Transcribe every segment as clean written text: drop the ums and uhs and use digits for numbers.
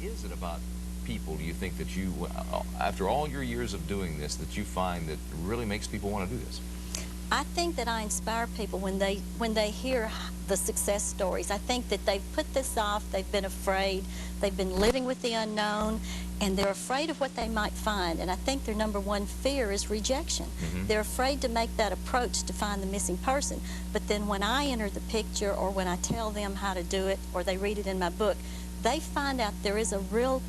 is it about people, do you think, that you, after all your years of doing this, that you find that really makes people want to do this? I think that I inspire people when they hear the success stories. I think that they've put this off, they've been afraid, they've been living with the unknown, and they're afraid of what they might find. And I think their number one fear is rejection. They're afraid to make that approach to find the missing person. But then when I enter the picture, or when I tell them how to do it, or they read it in my book, they find out there is a real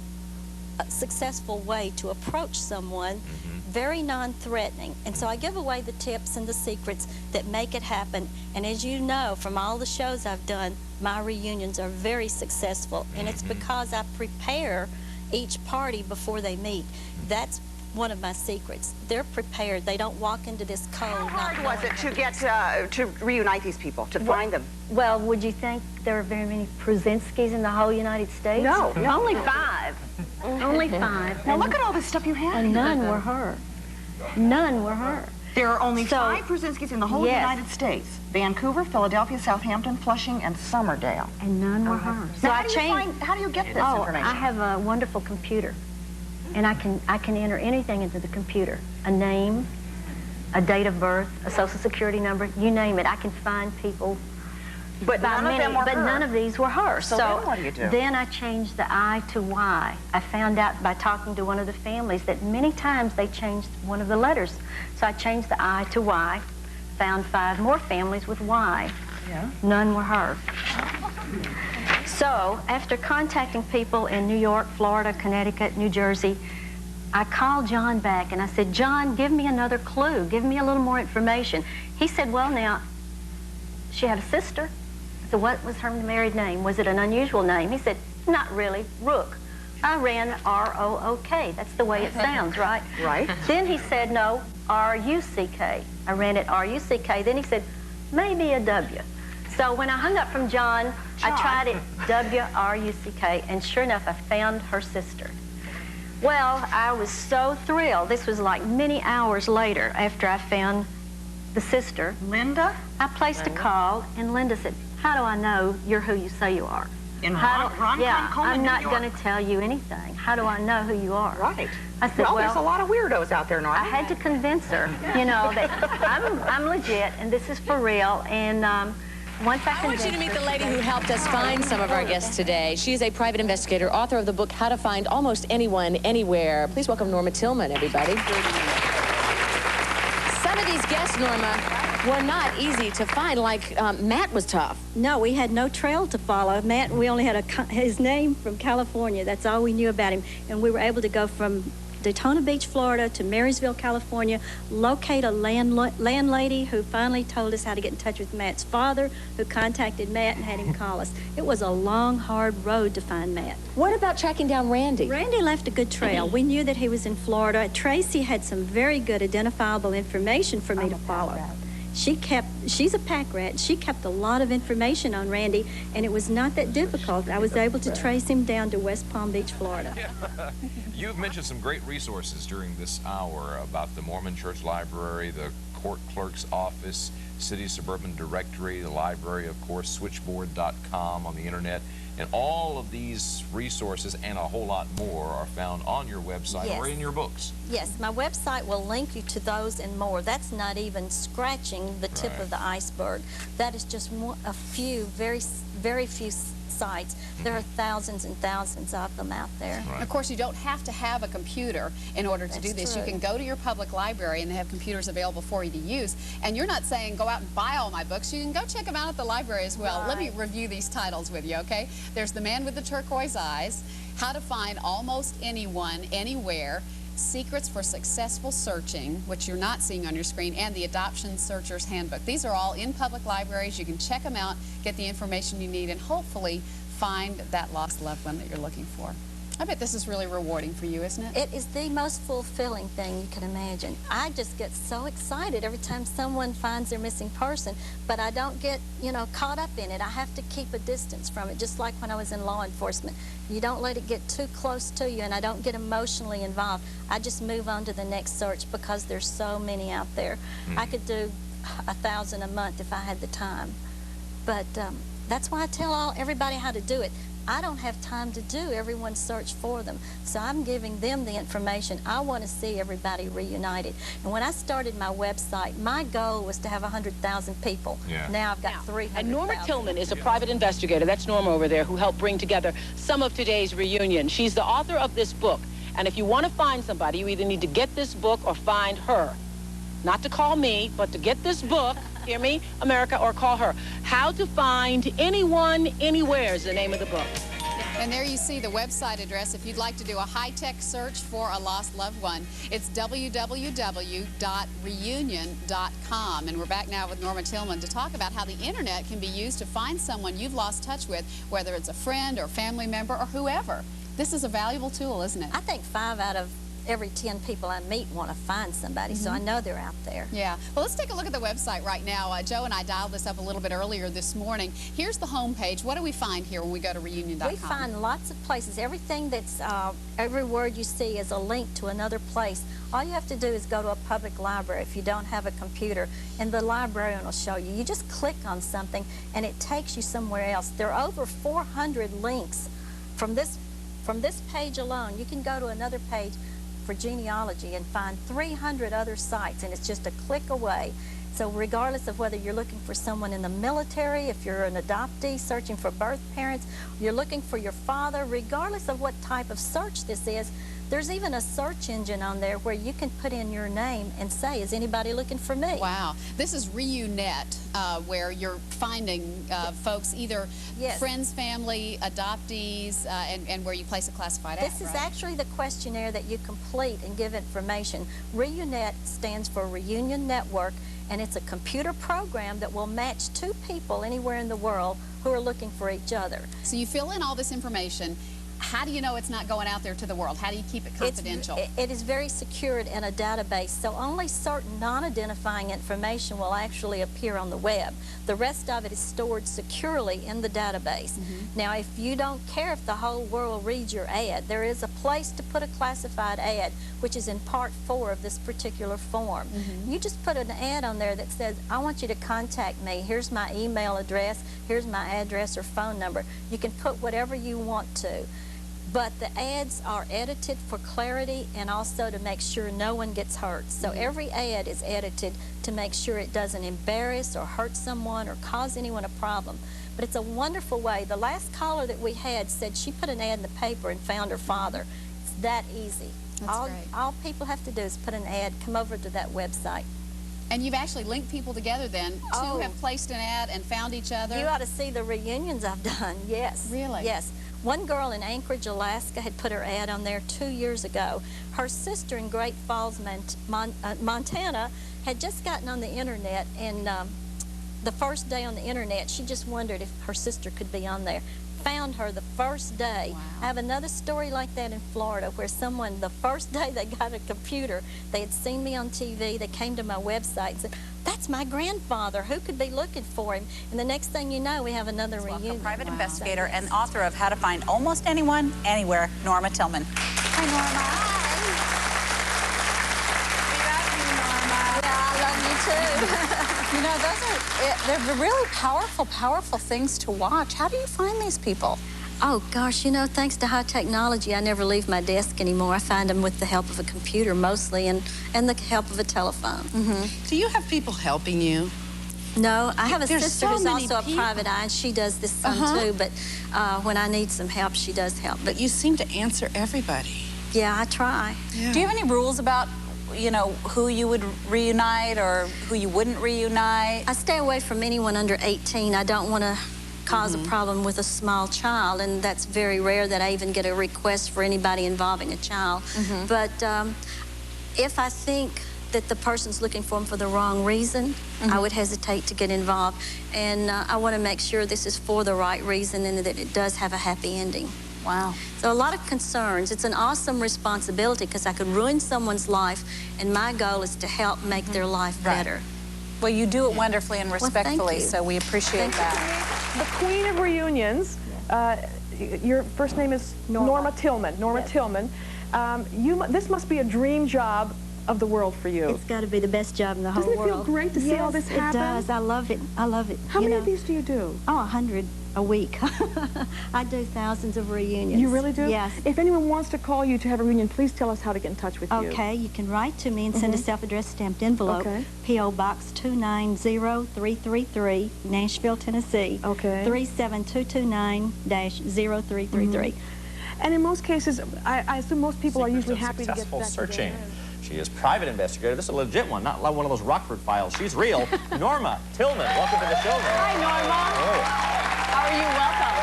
successful way to approach someone, very non-threatening. And so I give away the tips and the secrets that make it happen. And as you know from all the shows I've done, my reunions are very successful. And it's because I prepare each party before they meet. That's one of my secrets. They're prepared. They don't walk into this cold. How hard was it to get to reunite these people, to find them? Well, would you think there are very many Pruzinskis in the whole United States? No, Only 5. Only 5. Now look at all this stuff you have. And none were her. None were her. There are only 5 Pruzinskis in the whole Yes. United States. Vancouver, Philadelphia, Southampton, Flushing, and Somerdale. And none were her. So how do you get this information? I have a wonderful computer. And I can enter anything into the computer. A name, a date of birth, a social security number, you name it. I can find people. But none of them were her. None of these were her. So then what do you do? Then I changed the I to Y. I found out by talking to one of the families that many times they changed one of the letters. So I changed the I to Y, found 5 more families with Y. Yeah. None were her. So after contacting people in New York, Florida, Connecticut, New Jersey, I called John back and I said, John, give me another clue. Give me a little more information. He said, well, now, she had a sister. So what was her married name? Was it an unusual name? He said, not really, Rook. I ran R-O-O-K. That's the way it sounds, right? Right. Then he said, no, R-U-C-K. I ran it R-U-C-K. Then he said, maybe a W. So when I hung up from John, I tried it W-R-U-C-K, and sure enough, I found her sister. Well, I was so thrilled. This was like many hours later after I found the sister. Linda? I placed a call, and Linda said, how do I know you're who you say you are? In Ron Yeah, Coleman, I'm not New York. going to tell you anything. How do I know who you are? Right. I said, well, there's a lot of weirdos out there, Norma. I had to convince her, you know, that I'm legit, and this is for real, and once I want you to meet the lady who helped us find some of our guests today. She is a private investigator, author of the book, How to Find Almost Anyone, Anywhere. Please welcome Norma Tillman, everybody. Some of these guests, Norma, were not easy to find, like Matt was tough. No, we had no trail to follow. Matt, we only had his name from California. That's all we knew about him. And we were able to go from Daytona Beach, Florida to Marysville, California, locate a landlady who finally told us how to get in touch with Matt's father, who contacted Matt and had him call us. It was a long, hard road to find Matt. What about tracking down Randy? Randy left a good trail. We knew that he was in Florida. Tracy had some very good identifiable information for me to follow. She's a pack rat. She kept a lot of information on Randy, and it was not that difficult. I was able to trace him down to West Palm Beach, Florida. You've mentioned some great resources during this hour about the Mormon Church Library, the Court Clerk's Office, City Suburban Directory, the library, of course, switchboard.com on the internet. And all of these resources and a whole lot more are found on your website or in your books. Yes, my website will link you to those and more. That's not even scratching the tip of the iceberg. That is just a few, very few sites. There are thousands and thousands of them out there. Of course, you don't have to have a computer in order to do this. True. You can go to your public library and they have computers available for you to use. And you're not saying go out and buy all my books. You can go check them out at the library as well. Let me review these titles with you, okay? There's The Man with the Turquoise Eyes, How to Find Almost Anyone, Anywhere, Secrets for Successful Searching, which you're not seeing on your screen, and the Adoption Searcher's Handbook. These are all in public libraries. You can check them out, get the information you need, and hopefully find that lost loved one that you're looking for. I bet this is really rewarding for you, isn't it? It is the most fulfilling thing you can imagine. I just get so excited every time someone finds their missing person, but I don't get, caught up in it. I have to keep a distance from it, just like when I was in law enforcement. You don't let it get too close to you, and I don't get emotionally involved. I just move on to the next search because there's so many out there. I could do 1,000 a month if I had the time. But that's why I tell everybody how to do it. I don't have time to do everyone's search for them. So I'm giving them the information. I want to see everybody reunited. And when I started my website, my goal was to have 100,000 people. Yeah. Now I've got 300,000. And Norma Tillman is a private investigator. That's Norma over there, who helped bring together some of today's reunion. She's the author of this book. And if you want to find somebody, you either need to get this book or find her. Not to call me, but to get this book, hear me, America, or call her. How to Find Anyone, Anywhere is the name of the book. And there you see the website address if you'd like to do a high-tech search for a lost loved one. It's www.reunion.com. And we're back now with Norma Tillman to talk about how the internet can be used to find someone you've lost touch with, whether it's a friend or family member or whoever. This is a valuable tool, isn't it? I think 5 out of every 10 people I meet want to find somebody, so I know they're out there. Yeah. Well, let's take a look at the website right now. Joe and I dialed this up a little bit earlier this morning. Here's the home page. What do we find here when we go to reunion.com? We find lots of places. Everything that's, every word you see is a link to another place. All you have to do is go to a public library if you don't have a computer, and the librarian will show you. You just click on something, and it takes you somewhere else. There are over 400 links from this page alone. You can go to another page for genealogy and find 300 other sites, and it's just a click away. So regardless of whether you're looking for someone in the military, if you're an adoptee searching for birth parents, you're looking for your father, regardless of what type of search this is, there's even a search engine on there where you can put in your name and say, is anybody looking for me? Wow. This is reunite, where you're finding folks, either friends, family, adoptees, and where you place a classified ad, This is actually the questionnaire that you complete and give information. Reunite stands for Reunion Network, and it's a computer program that will match 2 people anywhere in the world who are looking for each other. So you fill in all this information. How do you know it's not going out there to the world? How do you keep it confidential? It is very secured in a database, so only certain non-identifying information will actually appear on the web. The rest of it is stored securely in the database. Now, if you don't care if the whole world reads your ad, there is a place to put a classified ad, which is in part 4 of this particular form. You just put an ad on there that says, I want you to contact me. Here's my email address. Here's my address or phone number. You can put whatever you want to. But the ads are edited for clarity and also to make sure no one gets hurt. So every ad is edited to make sure it doesn't embarrass or hurt someone or cause anyone a problem. But it's a wonderful way. The last caller that we had said she put an ad in the paper and found her father. It's that easy. That's great. All people have to do is put an ad, come over to that website. And you've actually linked people together then. 2 have placed an ad and found each other. You ought to see the reunions I've done, yes. Really? Yes. One girl in Anchorage, Alaska had put her ad on there 2 years ago. Her sister in Great Falls, Montana had just gotten on the internet, and the first day on the internet, she just wondered if her sister could be on there. Found her the first day. Wow. I have another story like that in Florida where someone, the first day they got a computer, they had seen me on TV, they came to my website and said, that's my grandfather, who could be looking for him? And the next thing you know, we have another reunion. Private investigator and author of How to Find Almost Anyone, Anywhere, Norma Tillman. Hi, Norma. We love you, Norma. Yeah, I love you too. You know, they're really powerful things to watch. How do you find these people? Oh, gosh, you know, thanks to high technology, I never leave my desk anymore. I find them with the help of a computer mostly and the help of a telephone. Do you have people helping you? No, I have a There's sister so who's many also a people. private eye, and she does this some too, but when I need some help, she does help. But you seem to answer everybody. Yeah, I try. Yeah. Do you have any rules about, you know, who you would reunite or who you wouldn't reunite? I stay away from anyone under 18. I don't want to cause a problem with a small child, and that's very rare that I even get a request for anybody involving a child. But if I think that the person's looking for them for the wrong reason, I would hesitate to get involved. And I want to make sure this is for the right reason and that it does have a happy ending. Wow. So a lot of concerns. It's an awesome responsibility because I could ruin someone's life, and my goal is to help make their life better. Well, you do it wonderfully and respectfully, you. so we appreciate that. The Queen of Reunions, your first name is Norma Tillman. Norma Tillman. This must be a dream job of the world for you. It's got to be the best job in the whole Doesn't it world. feel great to see all this happen? It does. I love it. I love it. How many know. of these do you do? Oh, 100 a week. I do thousands of reunions. You really do? Yes. If anyone wants to call you to have a reunion, please tell us how to get in touch with you. Okay, you can write to me and send a self-addressed stamped envelope. Okay. P.O. Box 290333, Nashville, Tennessee. Okay. 37229-0333. And in most cases, I assume most people are usually happy to get Successful back searching. together. She is private investigator. This is a legit one, not like one of those Rockford files. She's real. Norma Tillman, welcome to the show, Norma. Hi, Norma. How are you? Welcome.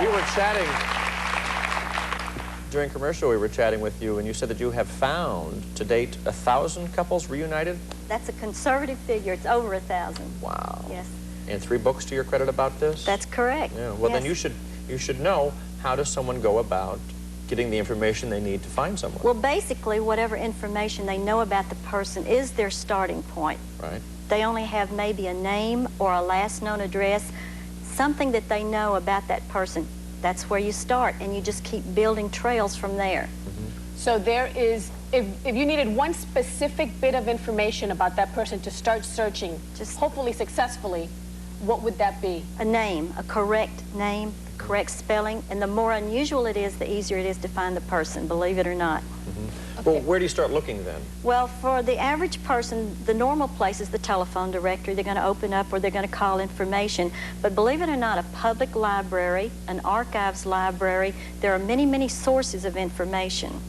Thank you. We were chatting during commercial. We were chatting with you, and you said that you have found to date 1,000 couples reunited. That's a conservative figure. It's over 1,000. Wow. Yes. And 3 books to your credit about this. That's correct. Yeah. Well, yes. then you should know, how does someone go about getting the information they need to find someone? Well, basically, whatever information they know about the person is their starting point. Right. They only have maybe a name or a last known address, something that they know about that person. That's where you start, and you just keep building trails from there. So there is, if you needed one specific bit of information about that person to start searching, just hopefully successfully, what would that be? A name, a correct name, correct spelling, and the more unusual it is, the easier it is to find the person, believe it or not. Well, where do you start looking then? Well, for the average person, the normal place is the telephone directory. They're going to open up or they're going to call information. But believe it or not, a public library, an archives library, there are many, many sources of information.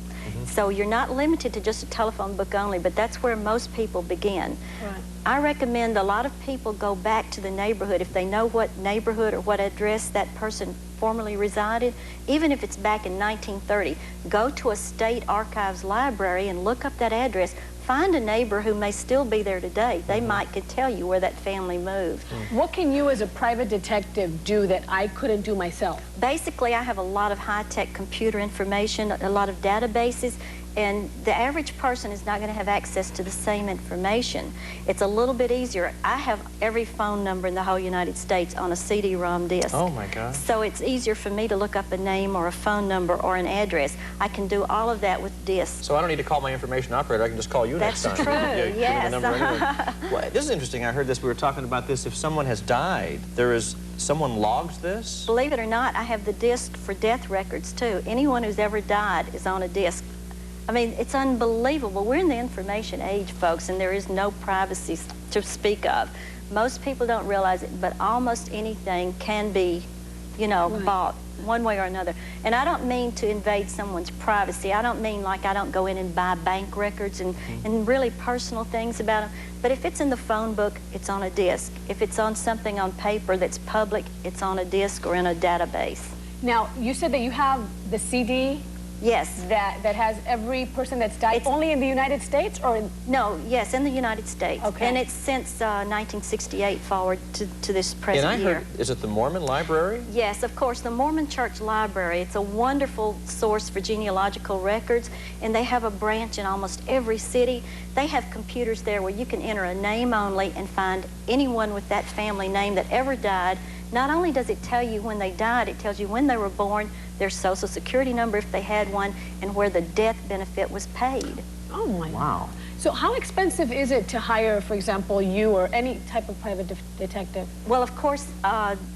So you're not limited to just a telephone book only, but that's where most people begin. Right. I recommend a lot of people go back to the neighborhood if they know what neighborhood or what address that person formerly resided, even if it's back in 1930. Go to a state archives library and look up that address. Find a neighbor who may still be there today. They might could tell you where that family moved. What can you as a private detective do that I couldn't do myself? Basically, I have a lot of high-tech computer information, a lot of databases, and the average person is not going to have access to the same information. It's a little bit easier. I have every phone number in the whole United States on a CD-ROM disc. Oh, my God. So it's easier for me to look up a name or a phone number or an address. I can do all of that with discs. So I don't need to call my information operator. I can just call you next time. That's true, Give me yes. the number anyway. Well, this is interesting. I heard this. We were talking about this. If someone has died, someone logs this? Believe it or not, I have the disc for death records, too. Anyone who's ever died is on a disc. I mean, it's unbelievable. We're in the information age, folks, and there is no privacy to speak of. Most people don't realize it, but almost anything can be, you know, bought one way or another. And I don't mean to invade someone's privacy. I don't mean like I don't go in and buy bank records and really personal things about them. But if it's in the phone book, it's on a disc. If it's on something on paper that's public, it's on a disc or in a database. Now, you said that you have the CD. Yes. That has every person that's died only in the United States or in... No, yes, in the United States. Okay. And it's since 1968 forward to this present And I year. heard, is it the Mormon Library? Yes, of course, the Mormon Church Library. It's a wonderful source for genealogical records, and they have a branch in almost every city. They have computers there where you can enter a name only and find anyone with that family name that ever died. Not only does it tell you when they died, it tells you when they were born, their social security number if they had one, and where the death benefit was paid. Oh, my. Wow. So how expensive is it to hire, for example, you or any type of private detective? Well, of course,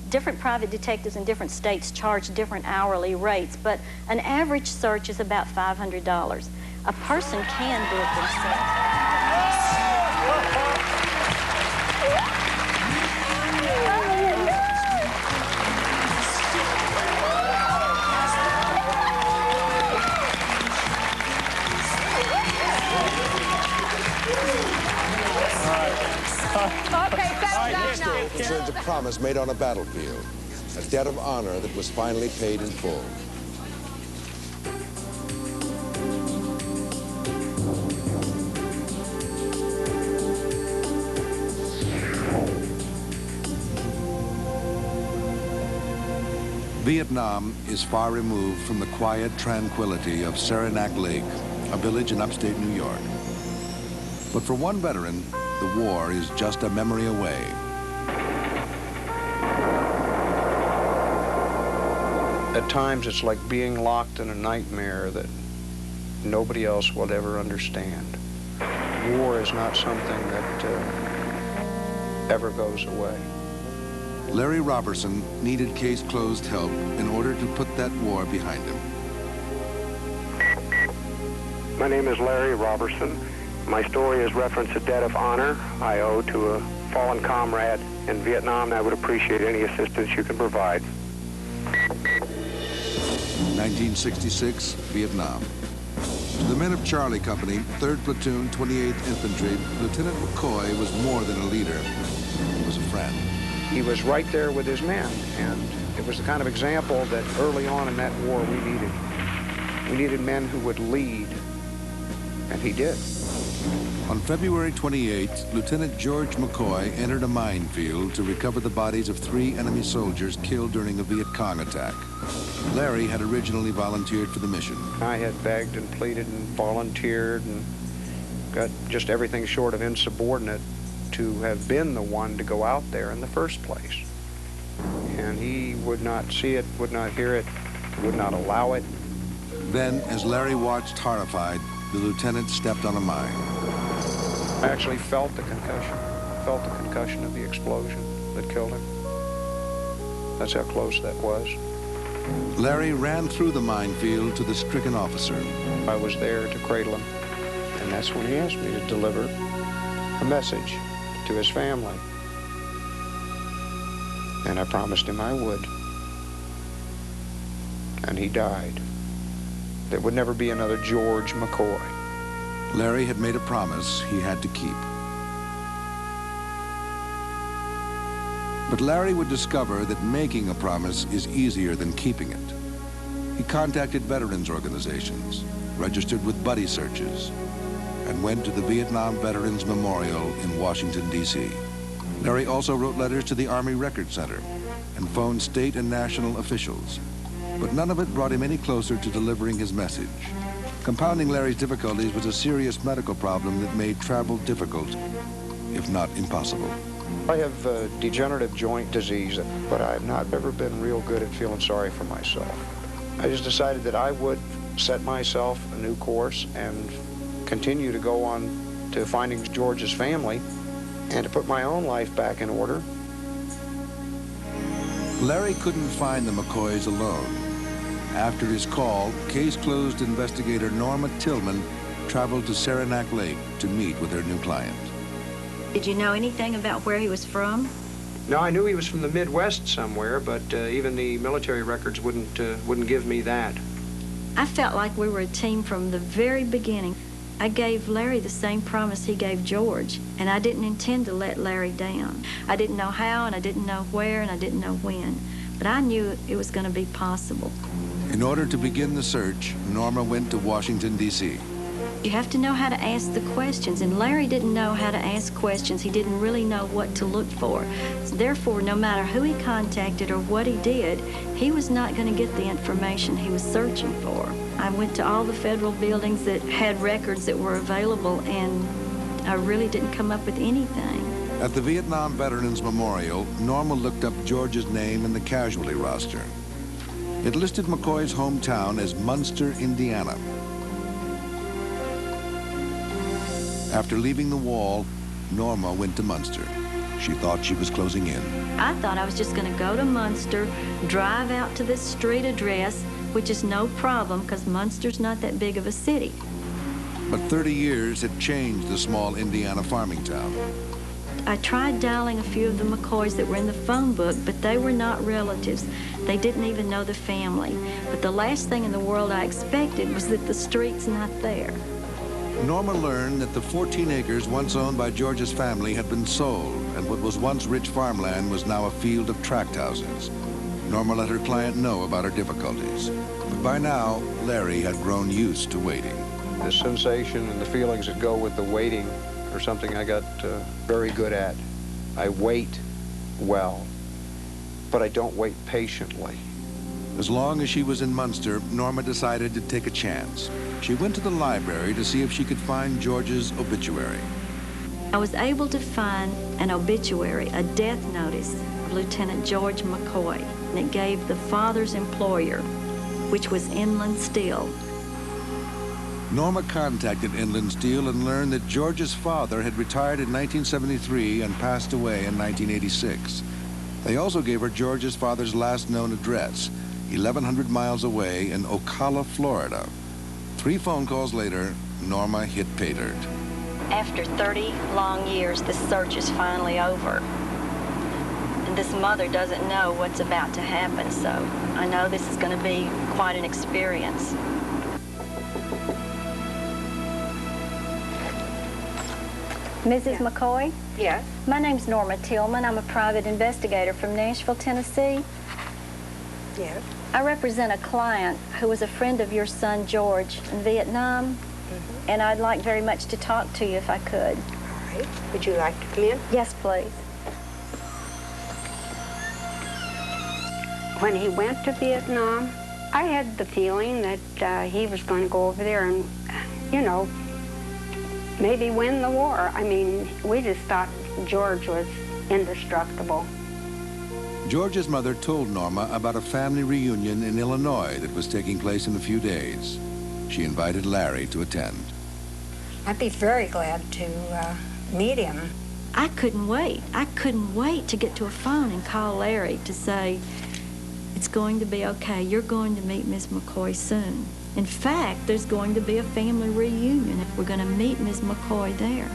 different private detectives in different states charge different hourly rates, but an average search is about $500. A person can do it themselves. Okay, settle down now. Concerns a promise made on a battlefield, a debt of honor that was finally paid in full. Vietnam is far removed from the quiet tranquility of Saranac Lake, a village in upstate New York. But for one veteran, the war is just a memory away. At times, it's like being locked in a nightmare that nobody else will ever understand. War is not something that ever goes away. Larry Robertson needed Case Closed help in order to put that war behind him. My name is Larry Robertson. My story is reference a debt of honor I owe to a fallen comrade in Vietnam, and I would appreciate any assistance you can provide. 1966, Vietnam. To the men of Charlie Company, 3rd Platoon, 28th Infantry, Lieutenant McCoy was more than a leader. He was a friend. He was right there with his men, and it was the kind of example that early on in that war we needed. We needed men who would lead, and he did. On February 28th, Lieutenant George McCoy entered a minefield to recover the bodies of 3 enemy soldiers killed during a Viet Cong attack. Larry had originally volunteered for the mission. I had begged and pleaded and volunteered and got just everything short of insubordinate to have been the one to go out there in the first place. And he would not see it, would not hear it, would not allow it. Then, as Larry watched horrified, the lieutenant stepped on a mine. I actually felt the concussion of the explosion that killed him. That's how close that was. Larry ran through the minefield to the stricken officer. I was there to cradle him, and that's when he asked me to deliver a message to his family. And I promised him I would. And he died. There would never be another George McCoy. Larry had made a promise he had to keep. But Larry would discover that making a promise is easier than keeping it. He contacted veterans organizations, registered with buddy searches, and went to the Vietnam Veterans Memorial in Washington, D.C. Larry also wrote letters to the Army Record Center and phoned state and national officials. But none of it brought him any closer to delivering his message. Compounding Larry's difficulties was a serious medical problem that made travel difficult, if not impossible. I have degenerative joint disease, but I've not ever been real good at feeling sorry for myself. I just decided that I would set myself a new course and continue to go on to finding George's family and to put my own life back in order. Larry couldn't find the McCoys alone. After his call, Case Closed investigator Norma Tillman traveled to Saranac Lake to meet with her new client. Did you know anything about where he was from? No, I knew he was from the Midwest somewhere, but even the military records wouldn't give me that. I felt like we were a team from the very beginning. I gave Larry the same promise he gave George, and I didn't intend to let Larry down. I didn't know how, and I didn't know where, and I didn't know when, but I knew it was going to be possible. In order to begin the search, Norma went to Washington, D.C. You have to know how to ask the questions, and Larry didn't know how to ask questions. He didn't really know what to look for. So therefore, no matter who he contacted or what he did, he was not going to get the information he was searching for. I went to all the federal buildings that had records that were available, and I really didn't come up with anything. At the Vietnam Veterans Memorial, Norma looked up George's name in the casualty roster. It listed McCoy's hometown as Munster, Indiana. After leaving the wall, Norma went to Munster. She thought she was closing in. I thought I was just going to go to Munster, drive out to this street address, which is no problem because Munster's not that big of a city. But 30 years had changed the small Indiana farming town. I tried dialing a few of the McCoys that were in the phone book, but they were not relatives. They didn't even know the family. But the last thing in the world I expected was that the street's not there. Norma learned that the 14 acres once owned by George's family had been sold, and what was once rich farmland was now a field of tract houses. Norma let her client know about her difficulties. But by now, Larry had grown used to waiting. The sensation and the feelings that go with the waiting are something I got very good at. I wait well, but I don't wait patiently. As long as she was in Munster, Norma decided to take a chance. She went to the library to see if she could find George's obituary. I was able to find an obituary, a death notice of Lieutenant George McCoy, and it gave the father's employer, which was Inland Steel. Norma contacted Inland Steel and learned that George's father had retired in 1973 and passed away in 1986. They also gave her George's father's last known address, 1,100 miles away in Ocala, Florida. 3 phone calls later, Norma hit pay dirt. After 30 long years, the search is finally over. And this mother doesn't know what's about to happen, so I know this is going to be quite an experience. Mrs. McCoy? Yes. My name's Norma Tillman. I'm a private investigator from Nashville, Tennessee. Yes. I represent a client who was a friend of your son, George, in Vietnam, and I'd like very much to talk to you if I could. All right. Would you like to come in? Yes, please. When he went to Vietnam, I had the feeling that he was going to go over there and, you know, maybe win the war. I mean, we just thought George was indestructible. George's mother told Norma about a family reunion in Illinois that was taking place in a few days. She invited Larry to attend. I'd be very glad to meet him. I couldn't wait. I couldn't wait to get to a phone and call Larry to say, it's going to be okay. You're going to meet Miss McCoy soon. In fact, there's going to be a family reunion. We're going to meet Miss McCoy there.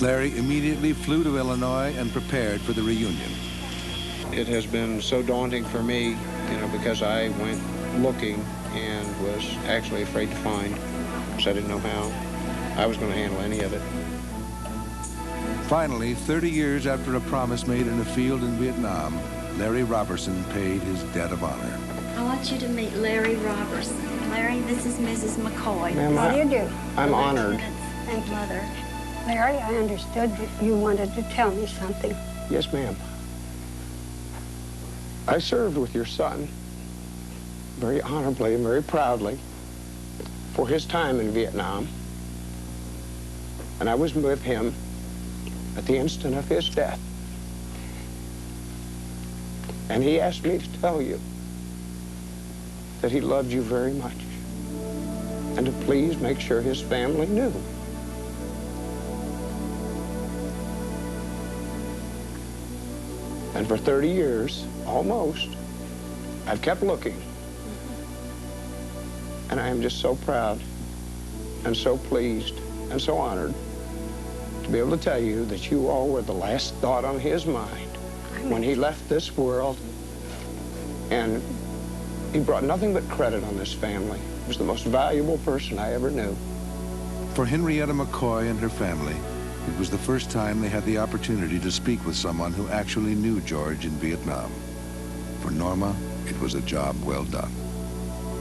Larry immediately flew to Illinois and prepared for the reunion. It has been so daunting for me, you know, because I went looking and was actually afraid to find, because I didn't know how I was going to handle any of it. Finally, 30 years after a promise made in a field in Vietnam, Larry Robertson paid his debt of honor. I want you to meet Larry Robertson. Larry, this is Mrs. McCoy. Ma'am, How do you do? I'm honored. Thank you, Mother. Larry, I understood that you wanted to tell me something. Yes, ma'am. I served with your son very honorably and very proudly for his time in Vietnam. And I was with him at the instant of his death. And he asked me to tell you that he loved you very much and to please make sure his family knew. And for 30 years, almost, I've kept looking. And I am just so proud and so pleased and so honored to be able to tell you that you all were the last thought on his mind when he left this world. And he brought nothing but credit on this family. He was the most valuable person I ever knew. For Henrietta McCoy and her family, it was the first time they had the opportunity to speak with someone who actually knew George in Vietnam. For Norma, it was a job well done.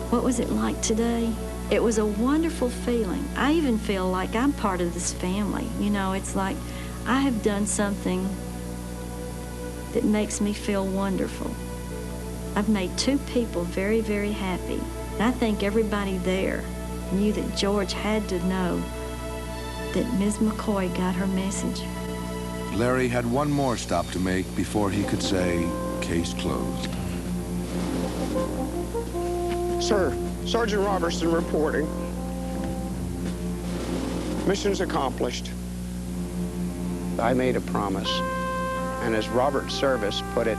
What was it like today? It was a wonderful feeling. I even feel like I'm part of this family. You know, it's like I have done something that makes me feel wonderful. I've made 2 people very, very happy. And I think everybody there knew that George had to know that Ms. McCoy got her message. Larry had one more stop to make before he could say, case closed. Sir, Sergeant Robertson reporting. Mission's accomplished. I made a promise, and as Robert Service put it,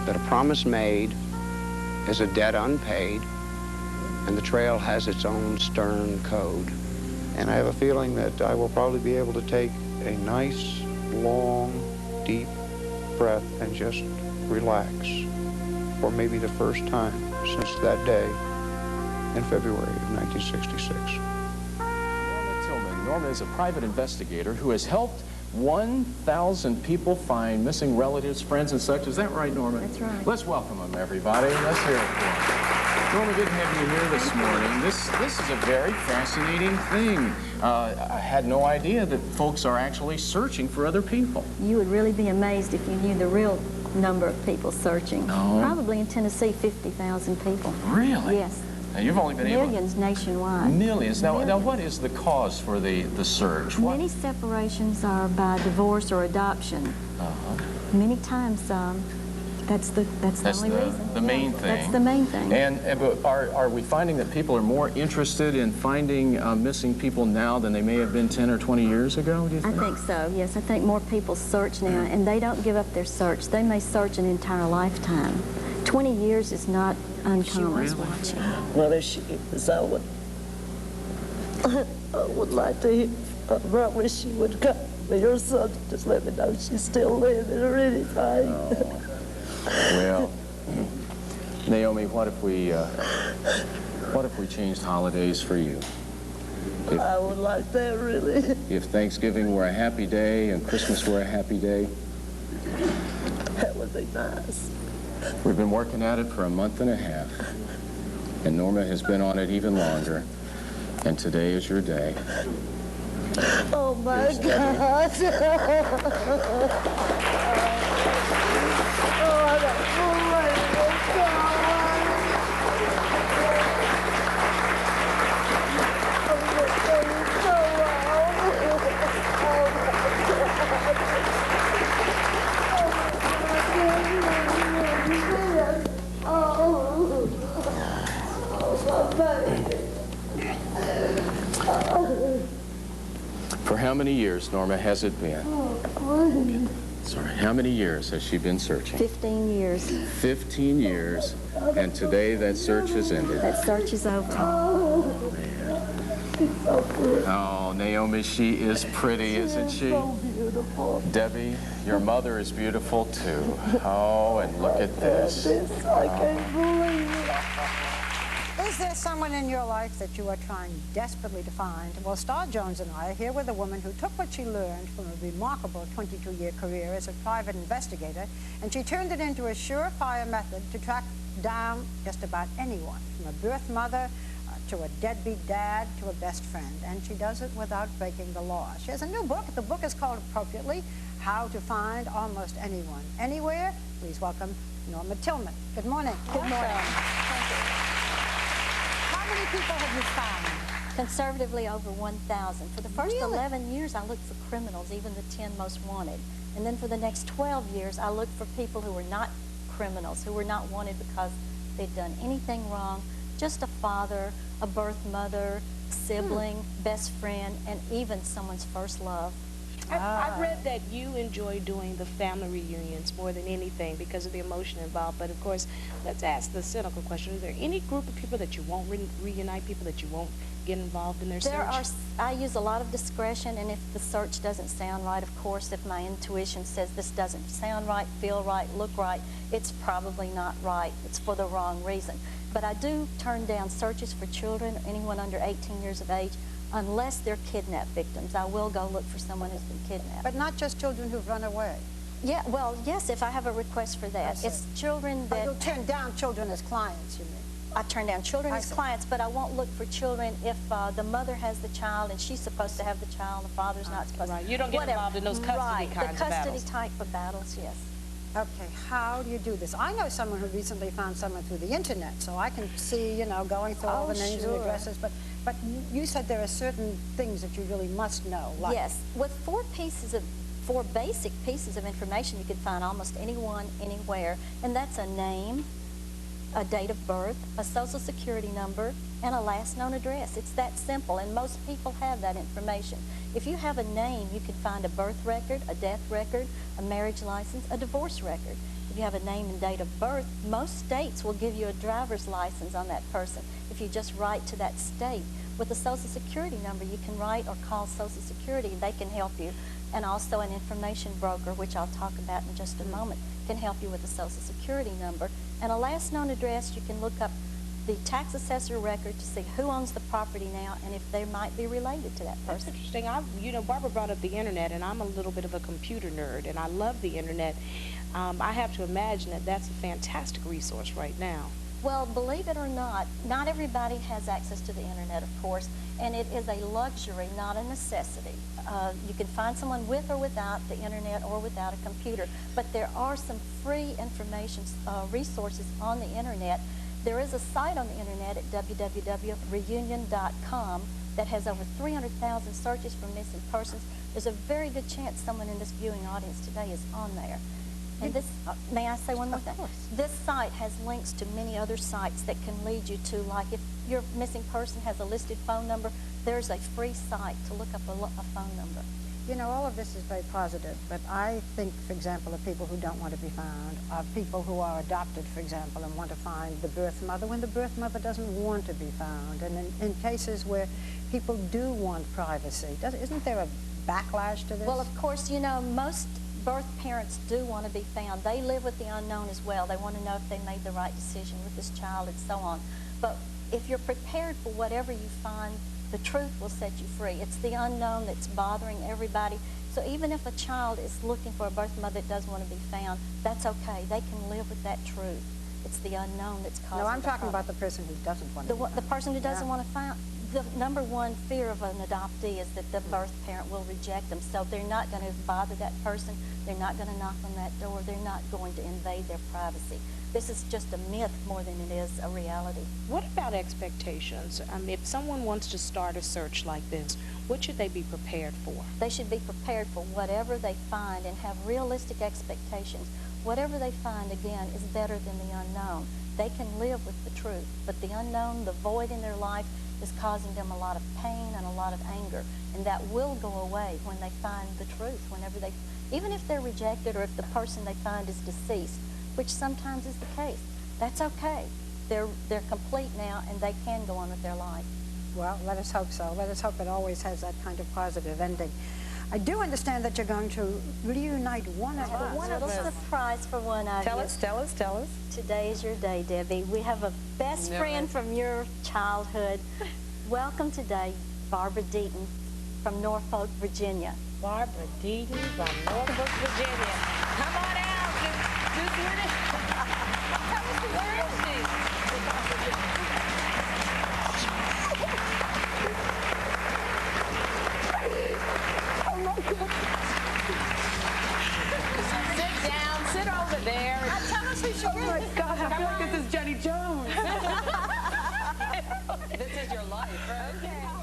that a promise made is a debt unpaid, and the trail has its own stern code. And I have a feeling that I will probably be able to take a nice, long, deep breath and just relax for maybe the first time since that day in February of 1966. Norma Tillman. Norma is a private investigator who has helped 1,000 people find missing relatives, friends, and such. Is that right, Norma? That's right. Let's welcome them, everybody. Let's hear it for them. Norma, good to have you here this morning. This is a very fascinating thing. I had no idea that folks are actually searching for other people. You would really be amazed if you knew the real number of people searching. Oh. Probably in Tennessee, 50,000 people. Really? Yes. Now, you've only been Millions nationwide. Millions. Now, what is the cause for the search? Many separations are by divorce or adoption. Uh-huh. Many times That's the only reason. The main thing. That's the main thing. And but are we finding that people are more interested in finding missing people now than they may have been 10 or 20 years ago, do you think? I think so, yes. I think more people search now, and they don't give up their search. They may search an entire lifetime. 20 years is not uncommon. Well, if she is, I would like to hear about when she would come. But your son just let me know she's still living or anything. Well, Naomi, what if we changed holidays for you? I would like that, really. If Thanksgiving were a happy day and Christmas were a happy day? That would be nice. We've been working at it for a month and a half, and Norma has been on it even longer, and today is your day. Oh, my God. For how many years, Norma, has it been? Sorry, how many years has she been searching? 15 years. 15 years, and today that search has ended. That search is over. Oh, Naomi, she is pretty, isn't she? So beautiful. Debbie, your mother is beautiful, too. Oh, and look at this. I can't believe it. Is there someone in your life that you are trying desperately to find? Well, Star Jones and I are here with a woman who took what she learned from a remarkable 22-year career as a private investigator, and she turned it into a surefire method to track down just about anyone, from a birth mother to a deadbeat dad to a best friend, and she does it without breaking the law. She has a new book. The book is called, appropriately, How to Find Almost Anyone, Anywhere. Please welcome Norma Tillman. Good morning. Good morning. How many people have you found? Conservatively, over 1,000. For the first 11 years, I looked for criminals, even the 10 most wanted. And then for the next 12 years, I looked for people who were not criminals, who were not wanted because they'd done anything wrong, just a father, a birth mother, sibling, best friend, and even someone's first love. I've read that you enjoy doing the family reunions more than anything because of the emotion involved. But of course, let's ask the cynical question. Is there any group of people that you won't reunite, people that you won't get involved in their search? I use a lot of discretion, and if the search doesn't sound right, of course, if my intuition says this doesn't sound right, feel right, look right, it's probably not right. It's for the wrong reason. But I do turn down searches for children, anyone under 18 years of age, unless they're kidnapped victims. I will go look for someone who's been kidnapped. But not just children who've run away. Yeah, well, yes, if I have a request for that. It's children that... You'll turn down children as clients, you mean? I turn down children as clients, but I won't look for children if the mother has the child and she's supposed to have the child, the father's not supposed to. You don't get involved in those custody kinds of battles. The custody type of battles, yes. Okay, how do you do this? I know someone who recently found someone through the internet, so I can see, you know, going through all the names and addresses, but you said there are certain things that you really must know. Like yes, with four basic pieces of information, you can find almost anyone, anywhere, and that's a name, a date of birth, a social security number, and a last known address. It's that simple, and most people have that information. If you have a name, you can find a birth record, a death record, a marriage license, a divorce record. If you have a name and date of birth, most states will give you a driver's license on that person if you just write to that state. With a social security number, you can write or call Social Security, and they can help you. And also an information broker, which I'll talk about in just a moment, can help you with a Social Security number. And a last known address, you can look up the tax assessor record to see who owns the property now and if they might be related to that person. That's interesting. You know, Barbara brought up the internet, and I'm a little bit of a computer nerd, and I love the internet. I have to imagine that that's a fantastic resource right now. Well, believe it or not everybody has access to the internet, of course, and it is a luxury, not a necessity. You can find someone with or without the internet or without a computer, but there are some free information resources on the internet. There is a site on the internet at www.reunion.com that has over 300,000 searches for missing persons. There's a very good chance someone in this viewing audience today is on there. And this, may I say one more thing? This site has links to many other sites that can lead you to, like if your missing person has a listed phone number, there's a free site to look up a phone number. You know, all of this is very positive, but I think, for example, of people who don't want to be found, of people who are adopted, for example, and want to find the birth mother when the birth mother doesn't want to be found. And in cases where people do want privacy, isn't there a backlash to this? Well, of course, you know, most birth parents do want to be found. They live with the unknown as well. They want to know if they made the right decision with this child and so on. But if you're prepared for whatever you find, the truth will set you free. It's the unknown that's bothering everybody. So even if a child is looking for a birth mother that does want to be found, that's okay. They can live with that truth. It's the unknown that's causing No, I'm talking problem. about the person who doesn't want to be found. The person who doesn't want to find. The number one fear of an adoptee is that the birth parent will reject them. So they're not going to bother that person. They're not going to knock on that door. They're not going to invade their privacy. This is just a myth more than it is a reality. What about expectations? If someone wants to start a search like this, what should they be prepared for? They should be prepared for whatever they find and have realistic expectations. Whatever they find, again, is better than the unknown. They can live with the truth, but the unknown, the void in their life, is causing them a lot of pain and a lot of anger, and that will go away when they find the truth, whenever they, even if they're rejected or if the person they find is deceased, which sometimes is the case. That's okay. They're complete now, and they can go on with their life. Well, let us hope so. Let us hope it always has that kind of positive ending. I do understand that you're going to reunite one of us. One little surprise for one of you. Tell us. Today is your day, Debbie. We have a best friend from your childhood. Welcome today, Barbara Deaton from Norfolk, Virginia. Barbara Deaton from Norfolk, Virginia. Come on out. Just win it. Where is she? Sit down. Sit over there. Tell us who she is. Oh my God, I feel like this is Jenny Jones. This is your life, right? Okay.